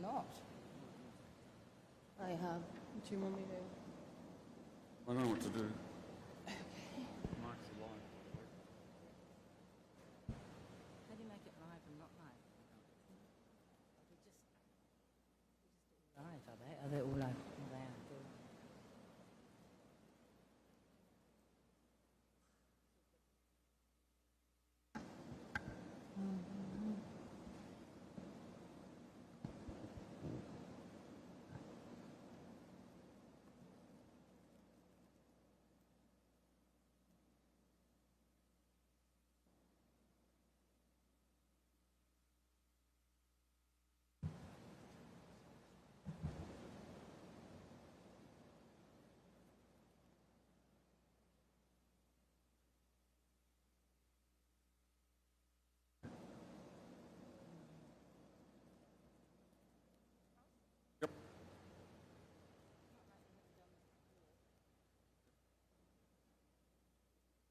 not. I have. Do you want me to? I don't know what to do. Okay. How do you make it live and not live? We just do live, are they? Are they all live? They are.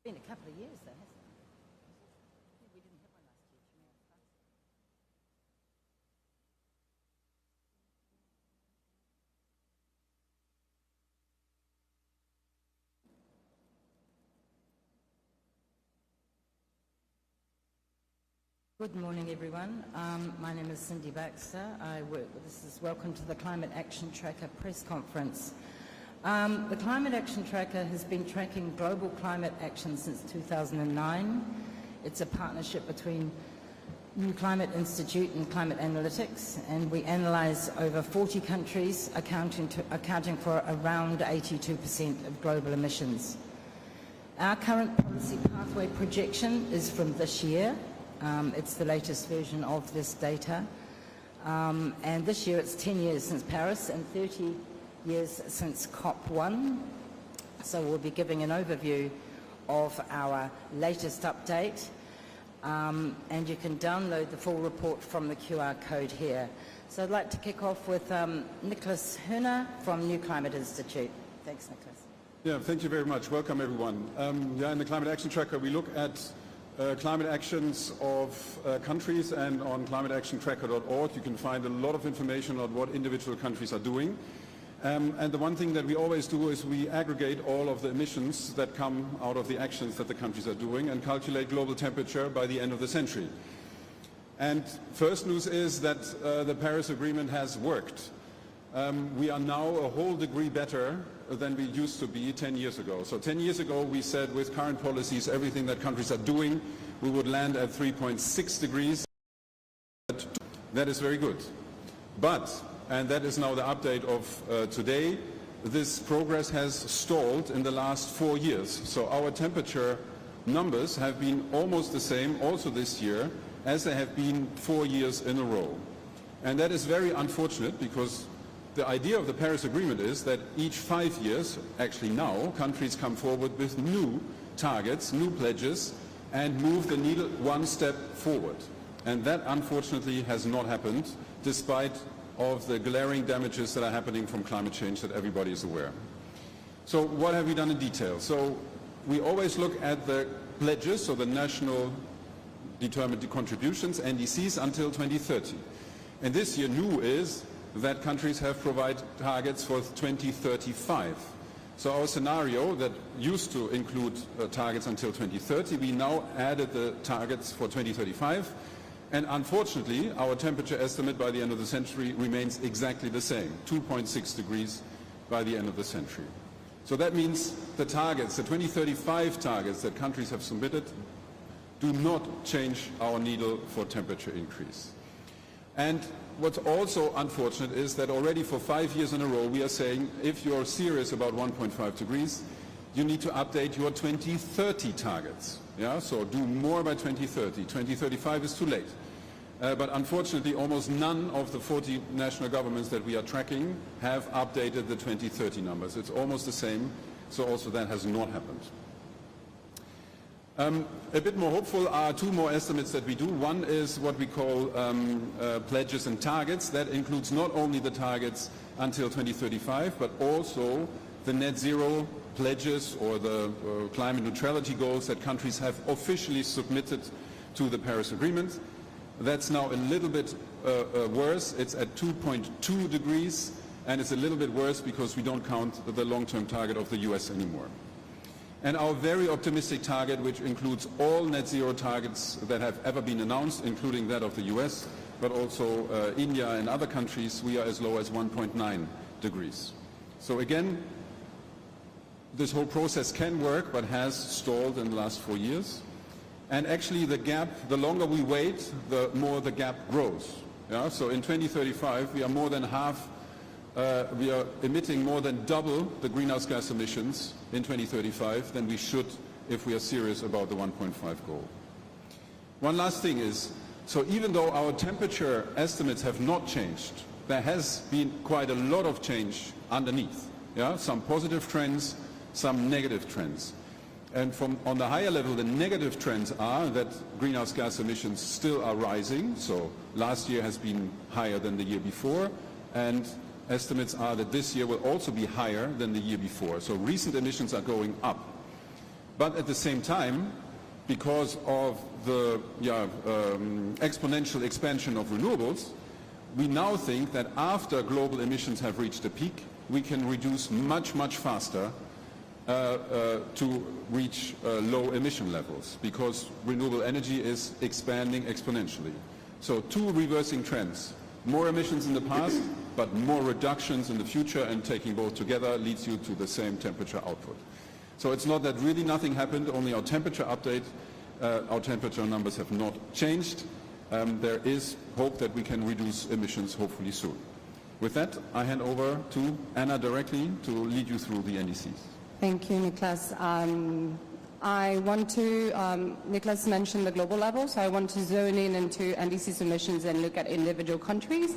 Been a couple of years though, hasn't it? Yeah, we didn't have one last year. Good morning, everyone. My name is Cindy Baxter. Welcome to the Climate Action Tracker press conference. The Climate Action Tracker has been tracking global climate action since 2009. It's a partnership between New Climate Institute and Climate Analytics, and we analyse over 40 countries, accounting for around 82% of global emissions. Our current policy pathway projection is from this year. It's the latest version of this data. And this year it's 10 years since Paris and 30 years since Cop30. So we'll be giving an overview of our latest update. And you can download the full report from the QR code here. So I'd like to kick off with Nicholas Hörner from New Climate Institute. Thanks, Nicholas. Yeah, thank you very much. Welcome, everyone. In the Climate Action Tracker, we look at climate actions of countries, and on climateactiontracker.org you can find a lot of information on what individual countries are doing. And the one thing that we always do is we aggregate all of the emissions that come out of the actions that the countries are doing and calculate global temperature by the end of the century. And first news is that the Paris Agreement has worked. We are now a whole degree better than we used to be 10 years ago. So 10 years ago we said with current policies, everything that countries are doing, we would land at 3.6 degrees. That is very good. But, and that is now the update of today, this progress has stalled in the last 4 years. So our temperature numbers have been almost the same also this year as they have been 4 years in a row. And that is very unfortunate, because the idea of the Paris Agreement is that each 5 years, actually now, countries come forward with new targets, new pledges, and move the needle one step forward. And that unfortunately has not happened, despite of the glaring damages that are happening from climate change that everybody is aware. So what have we done in detail? So we always look at the pledges, so the national determined contributions, NDCs, until 2030. And this year new is that countries have provided targets for 2035. So our scenario that used to include targets until 2030, we now added the targets for 2035. And unfortunately, our temperature estimate by the end of the century remains exactly the same, 2.6 degrees by the end of the century. So that means the targets, the 2035 targets that countries have submitted, do not change our needle for temperature increase. And what's also unfortunate is that already for 5 years in a row we are saying, if you're serious about 1.5 degrees, you need to update your 2030 targets. Yeah? So do more by 2030. 2035 is too late. But unfortunately, almost none of the 40 national governments that we are tracking have updated the 2030 numbers. It's almost the same, so also that has not happened. A bit more hopeful are two more estimates that we do. One is what we call pledges and targets. That includes not only the targets until 2035, but also the net zero pledges or the climate neutrality goals that countries have officially submitted to the Paris Agreement. That's now a little bit worse. It's at 2.2 degrees, and it's a little bit worse because we don't count the long-term target of the US anymore. And our very optimistic target, which includes all net zero targets that have ever been announced, including that of the US, but also India and other countries, we are as low as 1.9 degrees. So again, this whole process can work, but has stalled in the last 4 years. And actually the gap, the longer we wait, the more the gap grows. Yeah? So in 2035, we are more than half, we are emitting more than double the greenhouse gas emissions in 2035 than we should if we are serious about the 1.5 goal. One last thing is, so even though our temperature estimates have not changed, there has been quite a lot of change underneath. Yeah? Some positive trends, some negative trends. And on the higher level, the negative trends are that greenhouse gas emissions still are rising. So last year has been higher than the year before, and estimates are that this year will also be higher than the year before. So recent emissions are going up. But at the same time, because of the exponential expansion of renewables, we now think that after global emissions have reached a peak, we can reduce much, much faster to reach low emission levels, because renewable energy is expanding exponentially. So two reversing trends: more emissions in the past, but more reductions in the future, and taking both together leads you to the same temperature output. So it's not that really nothing happened, only our temperature update, our temperature numbers have not changed. There is hope that we can reduce emissions hopefully soon. With that, I hand over to Anna directly to lead you through the NDCs. Thank you, Niklas. I want to, Niklas mentioned the global level, so I want to zone in into NDC submissions and look at individual countries.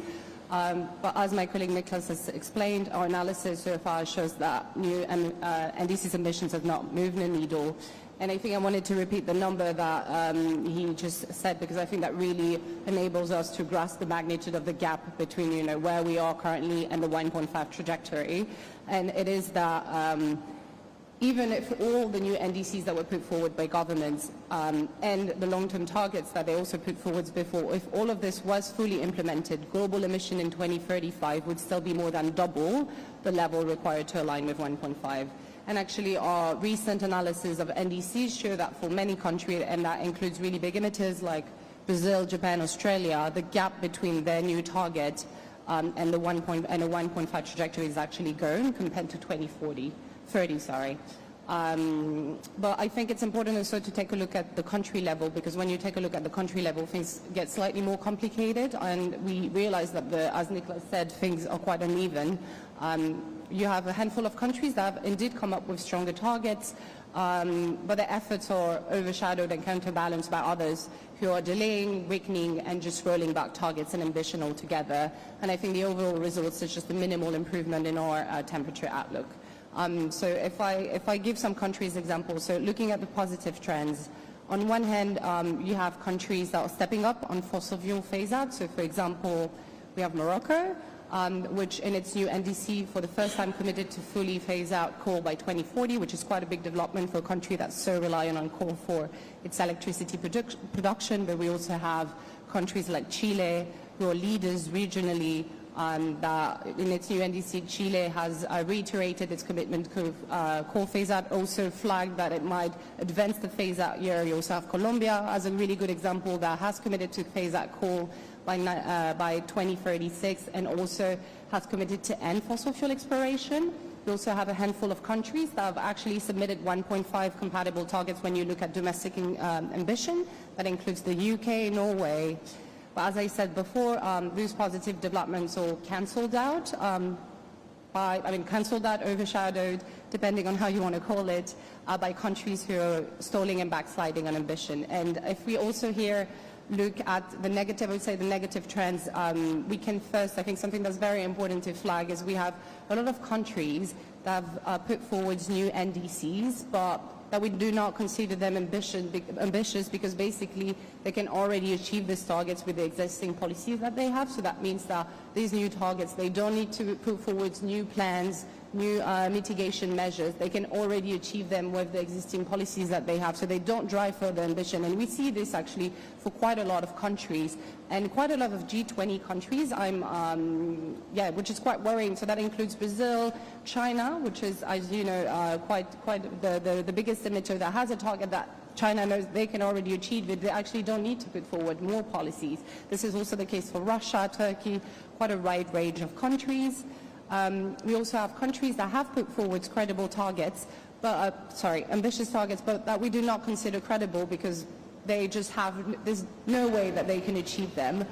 But as my colleague Niklas has explained, our analysis so far shows that new NDC submissions have not moved the needle. And I think I wanted to repeat the number that he just said, because I think that really enables us to grasp the magnitude of the gap between, where we are currently and the 1.5 trajectory. And it is that even if all the new NDCs that were put forward by governments and the long-term targets that they also put forward before, if all of this was fully implemented, global emission in 2035 would still be more than double the level required to align with 1.5. And actually our recent analysis of NDCs show that for many countries, and that includes really big emitters like Brazil, Japan, Australia, the gap between their new target and the 1.5 trajectory is actually grown compared to 30. But I think it's important also to take a look at the country level, because when you take a look at the country level, things get slightly more complicated, and we realize that, as Niklas said, things are quite uneven. You have a handful of countries that have indeed come up with stronger targets, but their efforts are overshadowed and counterbalanced by others who are delaying, weakening, and just rolling back targets and ambition altogether. And I think the overall result is just a minimal improvement in our temperature outlook. So if I give some countries examples, so looking at the positive trends, on one hand, you have countries that are stepping up on fossil fuel phase-out. So for example, we have Morocco, which in its new NDC for the first time committed to fully phase out coal by 2040, which is quite a big development for a country that's so reliant on coal for its electricity production. But we also have countries like Chile, who are leaders regionally, that in its new NDC, Chile has reiterated its commitment to coal phase-out, also flagged that it might advance the phase-out year. You also have Colombia as a really good example that has committed to phase-out coal by 2036, and also has committed to end fossil fuel exploration. We also have a handful of countries that have actually submitted 1.5 compatible targets when you look at domestic ambition. That includes the UK, Norway. But as I said before, those positive developments are cancelled out, overshadowed, depending on how you want to call it, by countries who are stalling and backsliding on ambition. And if we also here look at the negative, I would say the negative trends, we can first, I think something that's very important to flag is we have a lot of countries that have put forward new NDCs, but that we do not consider them ambitious because basically they can already achieve these targets with the existing policies that they have. So that means that these new targets, they don't need to put forward new plans, new mitigation measures, they can already achieve them with the existing policies that they have, so they don't drive further ambition. And we see this actually for quite a lot of countries, and quite a lot of G20 countries, which is quite worrying. So that includes Brazil, China, which is, as you know, quite the biggest emitter that has a target that China knows they can already achieve it. They actually don't need to put forward more policies. This is also the case for Russia, Turkey, quite a wide range of countries. We also have countries that have put forward credible targets, ambitious targets, but that we do not consider credible because they just there's no way that they can achieve them.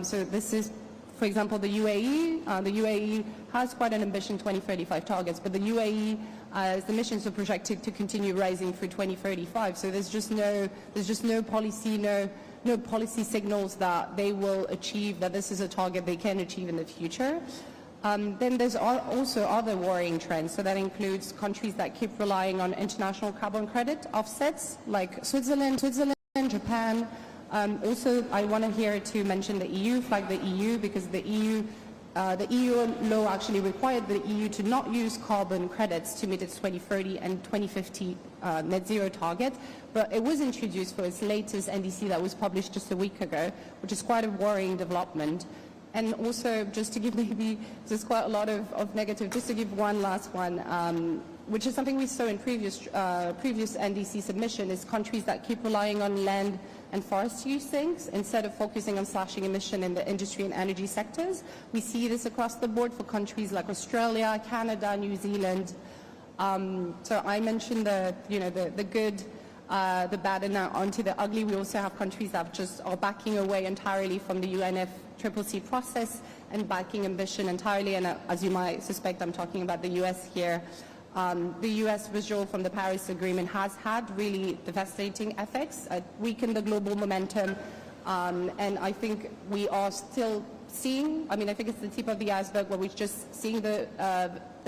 So this is, for example, the UAE. The UAE has quite an ambitious 2035 targets, but the UAE, the emissions are projected to continue rising through 2035. So there's just no policy, no policy signals that they will achieve, that this is a target they can achieve in the future. Then there's also other worrying trends. So that includes countries that keep relying on international carbon credit offsets, like Switzerland, Japan. Also, I want to mention the EU, flag the EU, because the EU law actually required the EU to not use carbon credits to meet its 2030 and 2050 net zero target, but it was introduced for its latest NDC that was published just a week ago, which is quite a worrying development. And also, just to give there's quite a lot of negative, just to give one last one, which is something we saw in previous NDC submission, is countries that keep relying on land and forest use things instead of focusing on slashing emission in the industry and energy sectors. We see this across the board for countries like Australia, Canada, New Zealand. So I mentioned the good, the bad, and now onto the ugly. We also have countries that just are backing away entirely from the UNFCCC process and backing ambition entirely. And as you might suspect, I'm talking about the US here. The US withdrawal from the Paris Agreement has had really devastating effects, weakened the global momentum, and I think we are still seeing, I think it's the tip of the iceberg where we're just seeing the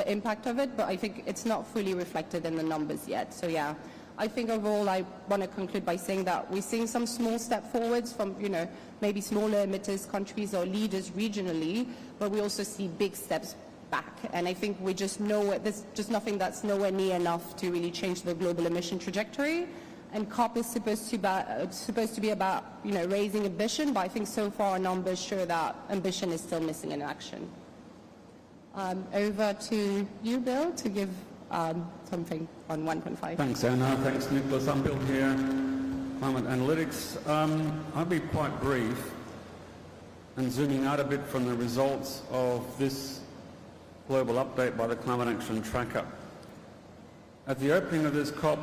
impact of it, but I think it's not fully reflected in the numbers yet. So yeah, I think overall I want to conclude by saying that we're seeing some small step forwards from, maybe smaller emitters, countries or leaders regionally, but we also see big steps back. And I think we just know there's just nothing that's nowhere near enough to really change the global emission trajectory. And COP is supposed to be about, raising ambition, but I think so far numbers show that ambition is still missing in action. Over to you, Bill, to give something on 1.5. Thanks, Anna. Thanks, Nicholas. I'm Bill here, Climate Analytics. I'll be quite brief and zooming out a bit from the results of this global update by the Climate Action Tracker. At the opening of this COP,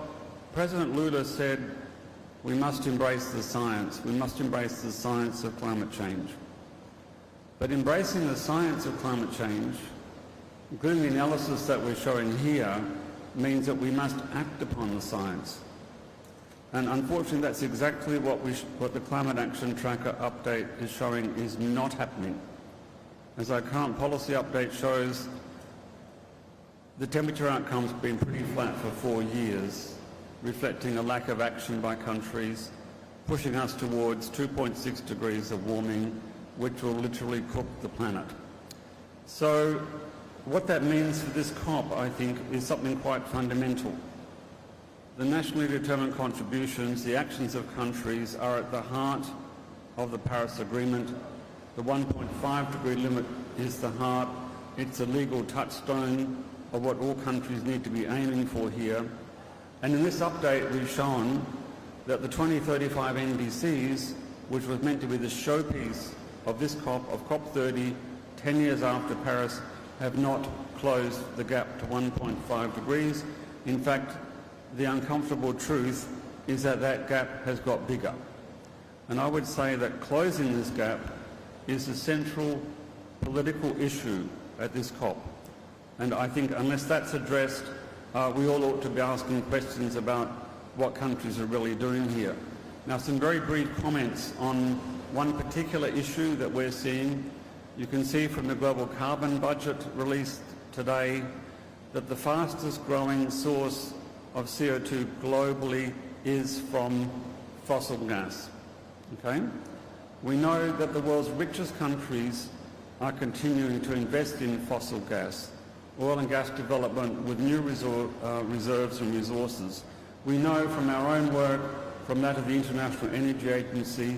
President Lula said, we must embrace the science. We must embrace the science of climate change. But embracing the science of climate change, including the analysis that we're showing here, means that we must act upon the science. And unfortunately, that's exactly what the Climate Action Tracker update is showing is not happening. As our current policy update shows, the temperature outcome's been pretty flat for 4 years, reflecting a lack of action by countries, pushing us towards 2.6 degrees of warming, which will literally cook the planet. So what that means for this COP, I think, is something quite fundamental. The nationally determined contributions, the actions of countries, are at the heart of the Paris Agreement. The 1.5 degree limit is the heart. It's a legal touchstone of what all countries need to be aiming for here. And in this update, we've shown that the 2035 NDCs, which was meant to be the showpiece of this COP, of COP30, 10 years after Paris, have not closed the gap to 1.5 degrees. In fact, the uncomfortable truth is that that gap has got bigger. And I would say that closing this gap is the central political issue at this COP. And I think unless that's addressed, we all ought to be asking questions about what countries are really doing here. Now, some very brief comments on one particular issue that we're seeing. You can see from the global carbon budget released today that the fastest growing source of CO2 globally is from fossil gas. Okay? We know that the world's richest countries are continuing to invest in fossil gas. oil and gas development with new reserves and resources. We know from our own work, from that of the International Energy Agency,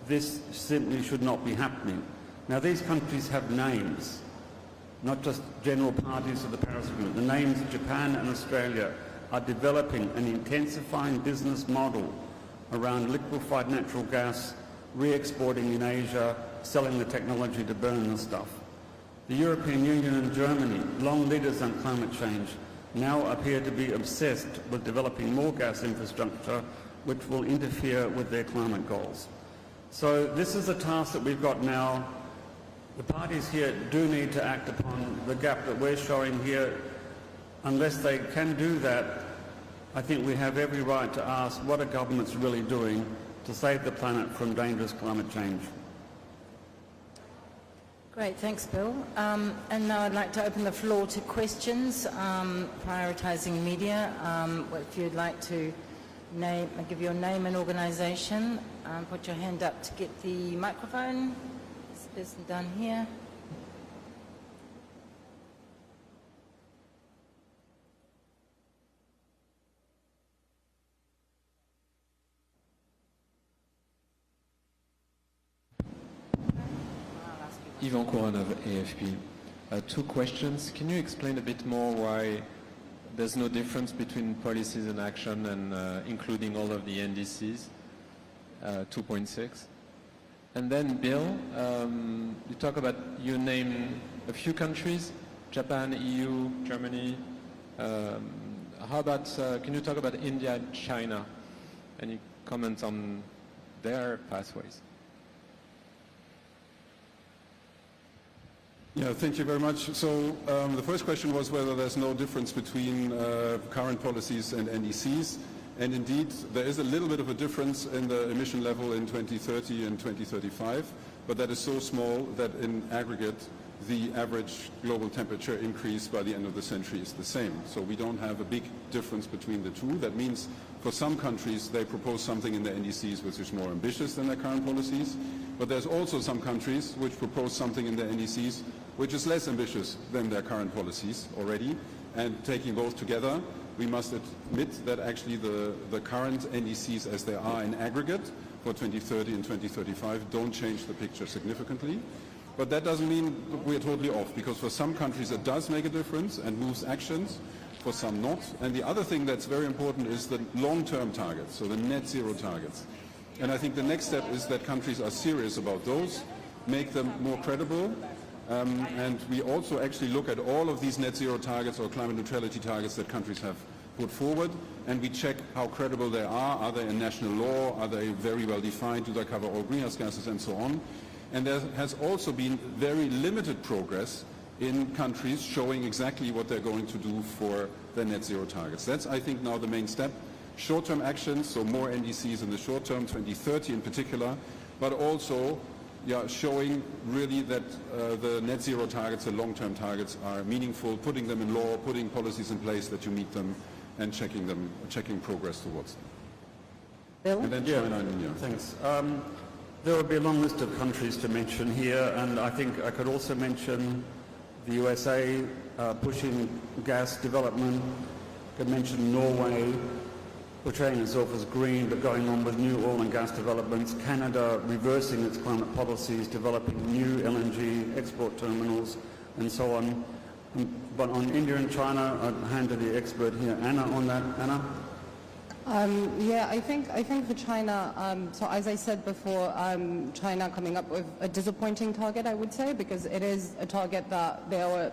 this simply should not be happening. Now, these countries have names, not just general parties of the Paris Agreement. The names Japan and Australia are developing an intensifying business model around liquefied natural gas, re-exporting in Asia, selling the technology to burn the stuff. The European Union and Germany, long leaders on climate change, now appear to be obsessed with developing more gas infrastructure which will interfere with their climate goals. So this is a task that we've got now. The parties here do need to act upon the gap that we're showing here. Unless they can do that, I think we have every right to ask what are governments really doing to save the planet from dangerous climate change. Great, thanks, Bill. And now I'd like to open the floor to questions, prioritising media. If you'd like to give your name and organisation, put your hand up to get the microphone. This person down here. Yvan Couron of AFP. Two questions. Can you explain a bit more why there's no difference between policies and action and including all of the NDCs, 2.6? And then, Bill, you talk about, you name a few countries, Japan, EU, Germany. How about, can you talk about India and China? Any comments on their pathways? Yeah, thank you very much. So the first question was whether there's no difference between current policies and NDCs. And indeed, there is a little bit of a difference in the emission level in 2030 and 2035, but that is so small that in aggregate, the average global temperature increase by the end of the century is the same. So we don't have a big difference between the two. That means for some countries, they propose something in the NDCs which is more ambitious than their current policies. But there's also some countries which propose something in the NDCs which is less ambitious than their current policies already. And taking both together, we must admit that actually the current NDCs as they are in aggregate for 2030 and 2035 don't change the picture significantly. But that doesn't mean we're totally off, because for some countries it does make a difference and moves actions, for some not. And the other thing that's very important is the long-term targets, so the net zero targets. And I think the next step is that countries are serious about those, make them more credible, and we also actually look at all of these net zero targets or climate neutrality targets that countries have put forward, and we check how credible they are. Are they in national law? Are they very well defined? Do they cover all greenhouse gases and so on? And there has also been very limited progress in countries showing exactly what they're going to do for their net zero targets. That's, I think, now the main step. Short-term actions, so more NDCs in the short term, 2030 in particular, but also showing really that the net zero targets, the long-term targets, are meaningful, putting them in law, putting policies in place that you meet them, and checking progress towards them. Bill? And then China and India. Thanks. There would be a long list of countries to mention here, and I think I could also mention the USA pushing gas development. I could mention Norway portraying itself as green but going on with new oil and gas developments, Canada reversing its climate policies, developing new LNG export terminals and so on. But on India and China, I'll hand to the expert here, Anna, on that. Anna? Yeah, I think for China, so as I said before, China coming up with a disappointing target, I would say, because it is a target that they're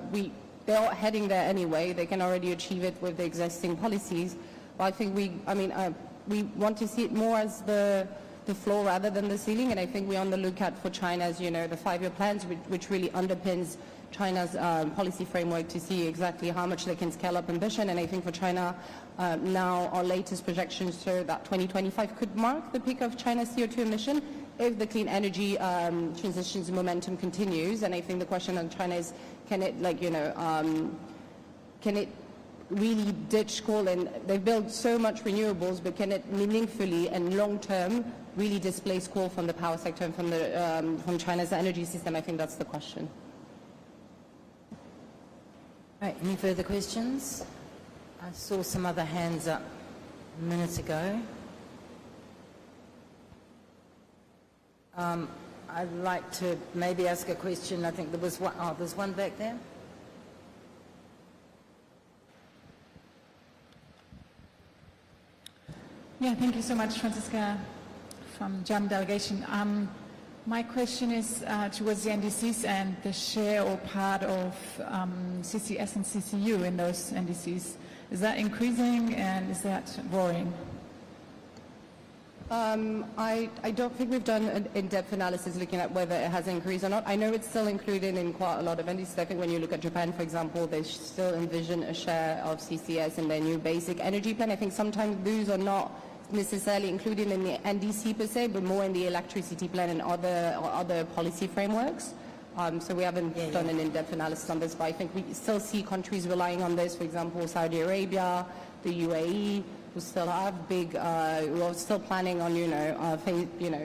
heading there anyway. They can already achieve it with the existing policies. But I think we want to see it more as the floor rather than the ceiling, and I think we're on the lookout for China's, the 5-year plans, which really underpins China's policy framework to see exactly how much they can scale up ambition. And I think for China, now our latest projections show that 2025 could mark the peak of China's CO2 emission if the clean energy transition's momentum continues. And I think the question on China is, can it, can it really ditch coal? And they've built so much renewables, but can it meaningfully and long-term really displace coal from the power sector and from China's energy system? I think that's the question. Right, any further questions? I saw some other hands up a minute ago. I'd like to maybe ask a question. I think there was one, there's one back there. Yeah, thank you so much, Francisca, from German delegation. My question is towards the NDCs and the share or part of CCS and CCU in those NDCs. Is that increasing and is that growing? I don't think we've done an in-depth analysis looking at whether it has increased or not. I know it's still included in quite a lot of NDCs. I think when you look at Japan, for example, they still envision a share of CCS in their new basic energy plan. I think sometimes those are not necessarily included in the NDC per se, but more in the electricity plan and other policy frameworks. So we haven't done an in-depth analysis on this, but I think we still see countries relying on this. For example, Saudi Arabia, the UAE, who still have big, who are still planning on,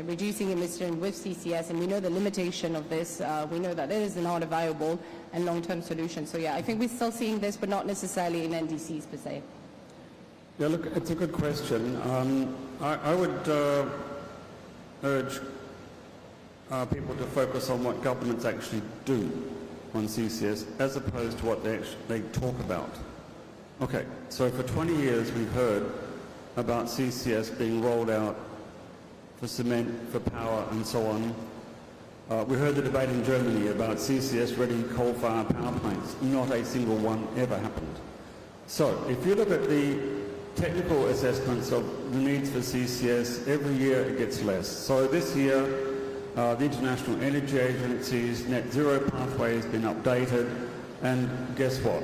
reducing emissions with CCS, and we know the limitation of this. We know that it is not a viable and long-term solution. So yeah, I think we're still seeing this, but not necessarily in NDCs per se. Yeah, look, it's a good question. I would urge people to focus on what governments actually do on CCS as opposed to what they talk about. Okay, so for 20 years we've heard about CCS being rolled out for cement, for power and so on. We heard the debate in Germany about CCS-ready coal-fired power plants. Not a single one ever happened. So if you look at the technical assessments of the needs for CCS, every year it gets less. So this year, the International Energy Agency's net zero pathway has been updated, and guess what?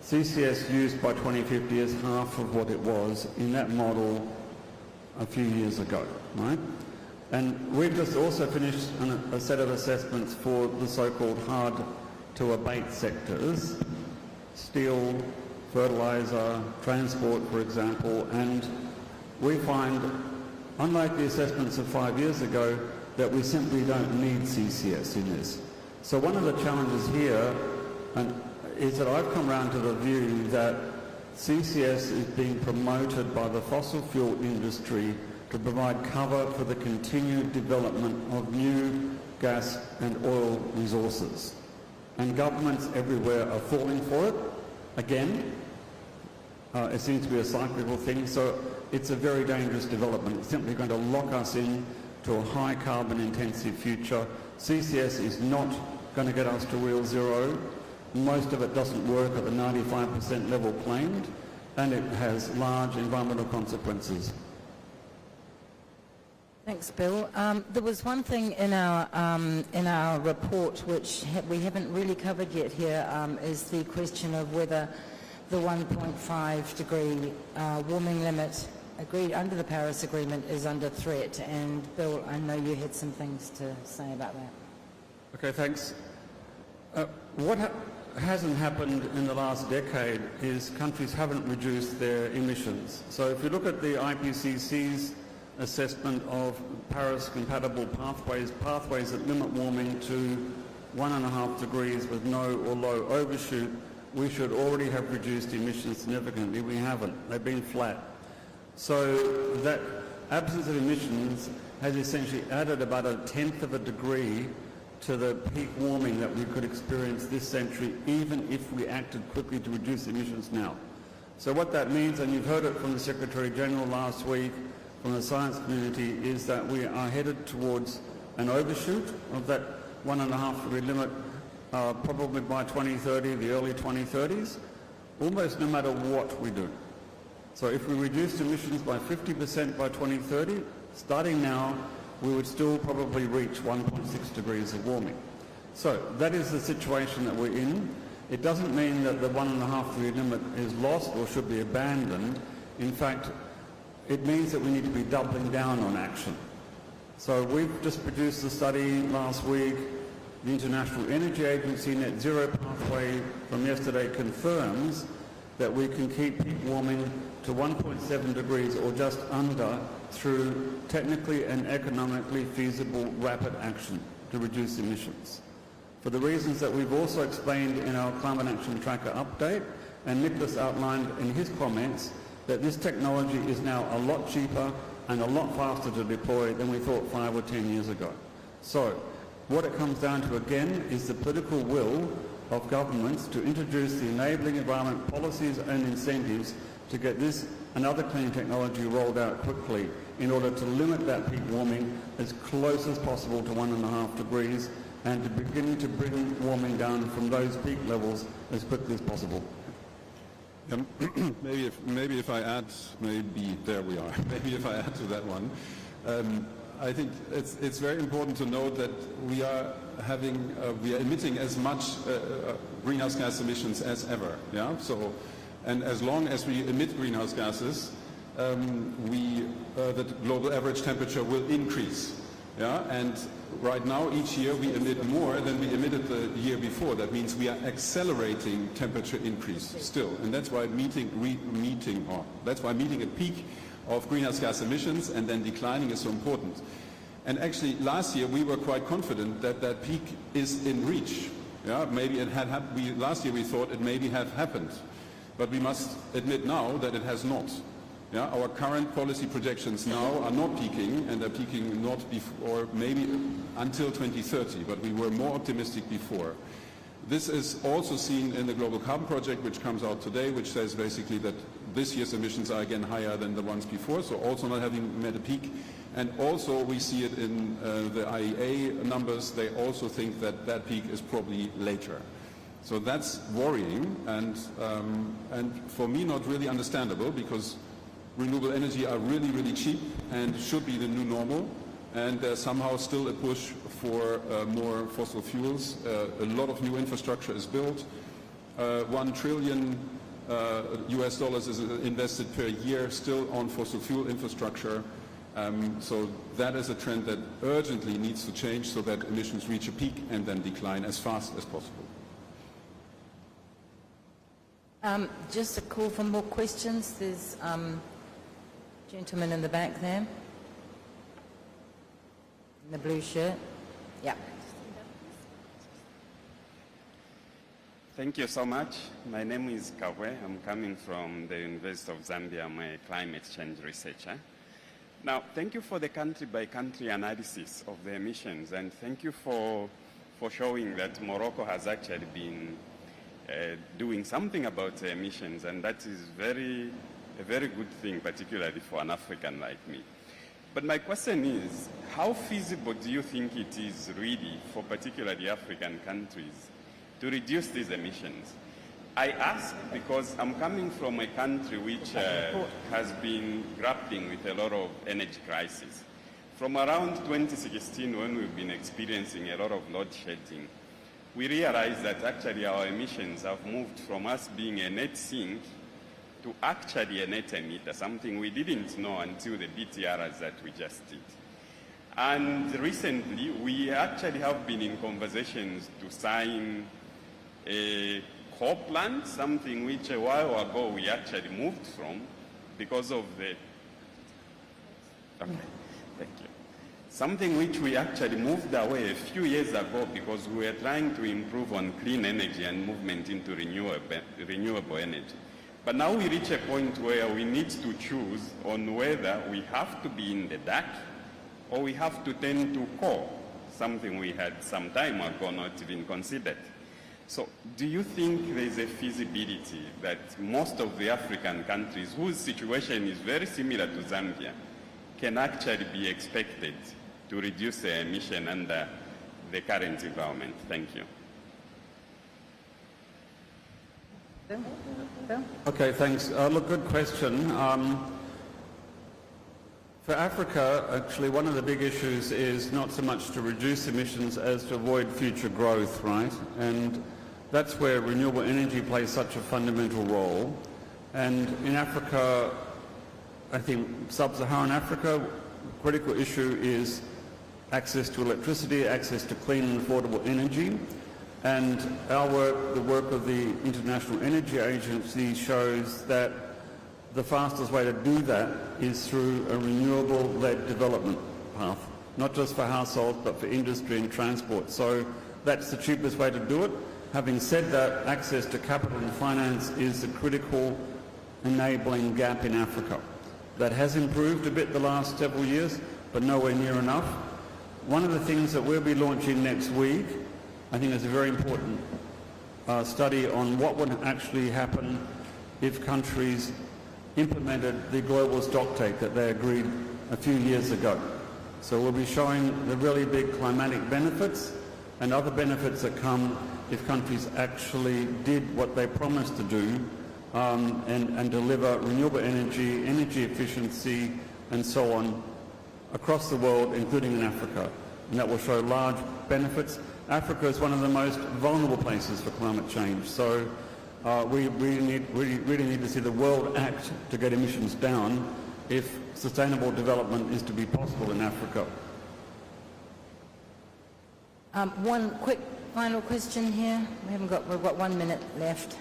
CCS used by 2050 is half of what it was in that model a few years ago, right? And we've just also finished a set of assessments for the so-called hard-to-abate sectors, steel, fertilizer, transport, for example, and we find, unlike the assessments of 5 years ago, that we simply don't need CCS in this. So one of the challenges here is that I've come around to the view that CCS is being promoted by the fossil fuel industry to provide cover for the continued development of new gas and oil resources. And governments everywhere are falling for it. Again, it seems to be a cyclical thing, so it's a very dangerous development. It's simply going to lock us in to a high carbon intensive future. CCS is not going to get us to real zero. Most of it doesn't work at the 95% level claimed, and it has large environmental consequences. Thanks, Bill. There was one thing in our report which we haven't really covered yet here, is the question of whether the 1.5 degree warming limit agreed under the Paris Agreement is under threat. And Bill, I know you had some things to say about that. Okay, thanks. What hasn't happened in the last decade is countries haven't reduced their emissions. So if you look at the IPCC's assessment of Paris-compatible pathways that limit warming to 1.5 degrees with no or low overshoot, we should already have reduced emissions significantly. We haven't. They've been flat. So that absence of emissions has essentially added about 1/10 of a degree to the peak warming that we could experience this century, even if we acted quickly to reduce emissions now. So what that means, and you've heard it from the Secretary General last week, from the science community, is that we are headed towards an overshoot of that 1.5 degree limit, probably by 2030, the early 2030s, almost no matter what we do. So if we reduced emissions by 50% by 2030, starting now, we would still probably reach 1.6 degrees of warming. So that is the situation that we're in. It doesn't mean that the 1.5 degree limit is lost or should be abandoned. In fact, it means that we need to be doubling down on action. So we've just produced a study last week. The International Energy Agency net zero pathway from yesterday confirms that we can keep peak warming to 1.7 degrees or just under through technically and economically feasible rapid action to reduce emissions. for the reasons that we've also explained in our Climate Action Tracker update, and Nicholas outlined in his comments, that this technology is now a lot cheaper and a lot faster to deploy than we thought 5 or 10 years ago. So what it comes down to again is the political will of governments to introduce the enabling environment policies and incentives to get this and other clean technology rolled out quickly in order to limit that peak warming as close as possible to 1.5 degrees and to begin to bring warming down from those peak levels as quickly as possible. Maybe if I add, there we are. Maybe if I add to that one, I think it's very important to note that we are emitting as much greenhouse gas emissions as ever. Yeah. So, and as long as we emit greenhouse gases, the global average temperature will increase. Yeah. And right now, each year we emit more than we emitted the year before. That means we are accelerating temperature increase still, and that's why meeting a peak of greenhouse gas emissions and then declining is so important. And actually, last year we were quite confident that that peak is in reach. Yeah, maybe it had last year we thought it maybe had happened, but we must admit now that it has not. Yeah, our current policy projections now are not peaking, and they're peaking not before, maybe until 2030, but we were more optimistic before. This is also seen in the Global Carbon Project, which comes out today, which says basically that this year's emissions are again higher than the ones before, so also not having met a peak. And also we see it in the IEA numbers. They also think that that peak is probably later. So that's worrying, and for me not really understandable, because renewable energy are really, really cheap and should be the new normal, and there's somehow still a push for more fossil fuels. A lot of new infrastructure is built. $1 trillion US dollars is invested per year still on fossil fuel infrastructure. So that is a trend that urgently needs to change so that emissions reach a peak and then decline as fast as possible. Just a call for more questions. There's gentleman in the back there, in the blue shirt. Yeah. Thank you so much. My name is Kawe. I'm coming from the University of Zambia. I'm a climate change researcher. Now, thank you for the country-by-country analysis of the emissions, and thank you for showing that Morocco has actually been doing something about the emissions, and that is a very good thing, particularly for an African like me. But my question is, how feasible do you think it is really for particularly African countries to reduce these emissions? I ask because I'm coming from a country which has been grappling with a lot of energy crisis. From around 2016, when we've been experiencing a lot of load shedding, we realized that actually our emissions have moved from us being a net sink to actually a net emitter, something we didn't know until the BTRs that we just did. And recently, we actually have been in conversations to sign a coal plant, something which a while ago we actually moved from because of the... Okay, thank you. Something which we actually moved away a few years ago because we were trying to improve on clean energy and movement into renewable energy. But now we reach a point where we need to choose on whether we have to be in the dark or we have to turn to coal, something we had some time ago not even considered. So do you think there is a feasibility that most of the African countries whose situation is very similar to Zambia can actually be expected to reduce their emission under the current environment? Thank you. Okay, thanks. Look, good question. For Africa, actually, one of the big issues is not so much to reduce emissions as to avoid future growth, right? And that's where renewable energy plays such a fundamental role. And in Africa, I think sub-Saharan Africa, critical issue is access to electricity, access to clean and affordable energy. And our work, the work of the International Energy Agency, shows that the fastest way to do that is through a renewable-led development path, not just for households, but for industry and transport. So that's the cheapest way to do it. Having said that, access to capital and finance is a critical enabling gap in Africa. That has improved a bit the last several years, but nowhere near enough. One of the things that we'll be launching next week, I think is a very important study on what would actually happen if countries implemented the global stocktake that they agreed a few years ago. So we'll be showing the really big climatic benefits and other benefits that come if countries actually did what they promised to do and deliver renewable energy, energy efficiency and so on across the world, including in Africa. And that will show large benefits. Africa is one of the most vulnerable places for climate change. So we really need to see the world act to get emissions down if sustainable development is to be possible in Africa. One quick final question here. We've got 1 minute left.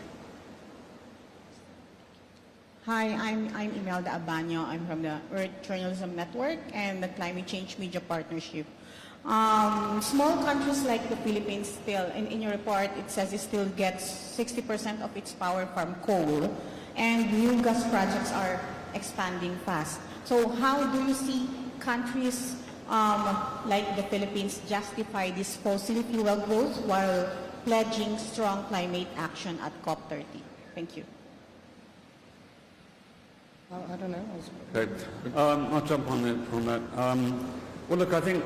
Hi, I'm Imelda Abanyo. I'm from the Earth Journalism Network and the Climate Change Media Partnership. Small countries like the Philippines still, in your report, it says it still gets 60% of its power from coal, and new gas projects are expanding fast. So how do you see countries like the Philippines justify this fossil fuel growth while pledging strong climate action at Cop30? Thank you. I don't know. Okay. I'll jump on that. Well, look, I think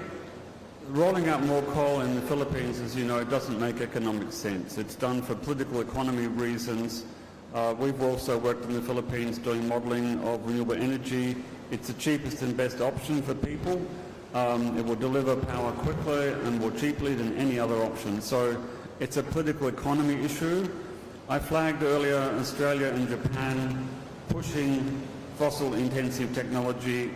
rolling out more coal in the Philippines, as you know, doesn't make economic sense. It's done for political economy reasons. We've also worked in the Philippines doing modelling of renewable energy. It's the cheapest and best option for people. It will deliver power quickly and more cheaply than any other option. So it's a political economy issue. I flagged earlier Australia and Japan pushing fossil-intensive technology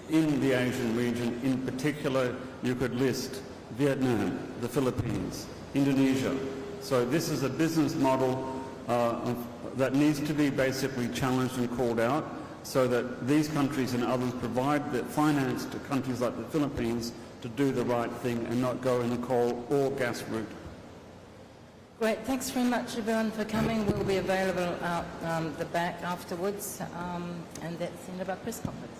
in the Asian region. In particular, you could list Vietnam, the Philippines, Indonesia. So this is a business model that needs to be basically challenged and called out so that these countries and others provide the finance to countries like the Philippines to do the right thing and not go in the coal or gas route. Great, thanks very much everyone for coming. We'll be available out the back afterwards, and that's the end of our press conference.